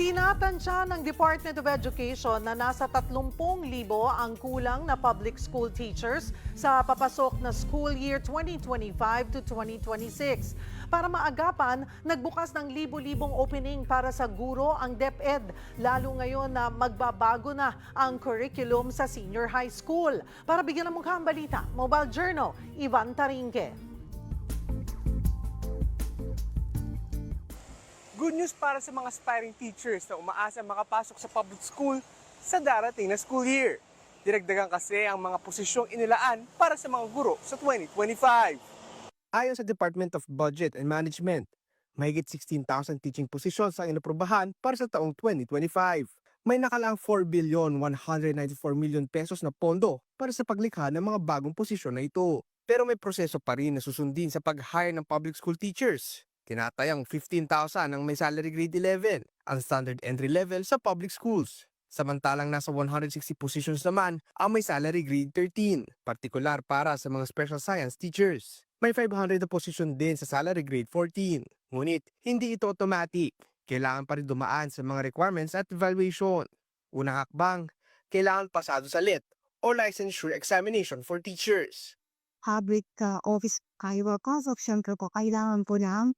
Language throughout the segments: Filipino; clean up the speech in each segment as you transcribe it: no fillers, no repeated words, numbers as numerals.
Tinatansya ng Department of Education na nasa 30,000 ang kulang na public school teachers sa papasok na school year 2025 to 2026. Para maagapan, nagbukas ng libo-libong opening para sa guro ang DepEd, lalo ngayon na magbabago na ang curriculum sa senior high school. Para bigyan ng mukhang balita, Mobile Journal, Ivan Tarinque. Good news para sa mga aspiring teachers na umaasa makapasok sa public school sa darating na school year. Dinagdagan kasi ang mga posisyong inilaan para sa mga guro sa 2025. Ayon sa Department of Budget and Management, mahigit 16,000 teaching positions ang inaprubahan para sa taong 2025. May nakalaang 4,194,000,000 pesos na pondo para sa paglikha ng mga bagong posisyon na ito. Pero may proseso pa rin na susundin sa pag-hire ng public school teachers. Tinatayang 15,000 ang may salary grade 11, ang standard entry level sa public schools. Samantalang nasa 160 positions naman ang may salary grade 13, partikular para sa mga special science teachers. May 500 na posisyon din sa salary grade 14. Ngunit hindi ito automatic. Kailangan pa rin dumaan sa mga requirements at evaluation. Unang hakbang, kailangan pasado sa LET o Licensure Examination for Teachers. Public office kayo kasi syempre po kailangan po ng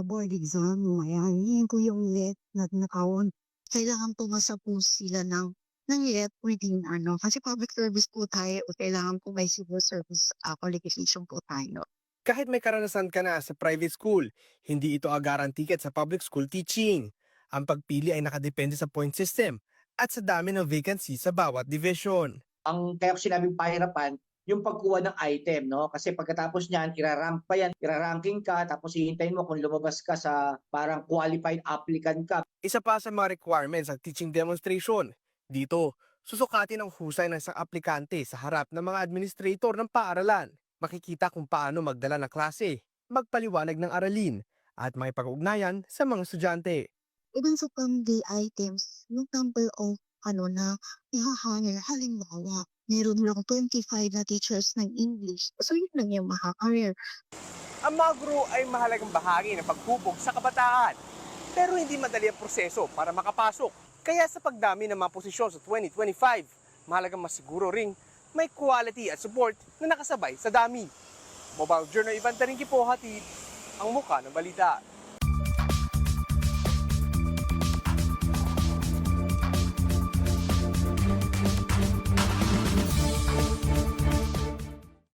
board exam. Ayan, yun po yung let na nakaon. Kailangan pumasa po sila ng let within kasi public service po tayo o kailangan po may civil service qualification po tayo. Kahit may karanasan ka na sa private school, hindi ito agaran ticket sa public school teaching. Ang pagpili ay nakadepende sa point system at sa dami ng vacancy sa bawat division. Ang kaya ko sinabing pahirapan, yung pagkuha ng item, no? Kasi pagkatapos niyan, irarank pa yan, iraranking ka, tapos hihintayin mo kung lumabas ka sa parang qualified applicant ka. Isa pa sa mga requirements ang teaching demonstration. Dito, susukatin ang husay ng isang aplikante sa harap ng mga administrator ng paaralan. Makikita kung paano magdala ng klase, magpaliwanag ng aralin, at may pag-ugnayan sa mga estudyante. Even sa the items, yung number of na ihahangin, halimbawa, meron lang 25 na teachers ng English. So yun lang yung makakareer. Ang mga guro ay mahalagang bahagi ng paghubog sa kabataan. Pero hindi madali ang proseso para makapasok. Kaya sa pagdami ng mga posisyon sa 2025, mahalagang masiguro ring may quality at support na nakasabay sa dami. Mobile Journal, Ivan Tarinque po, hatid ang mukha ng balita.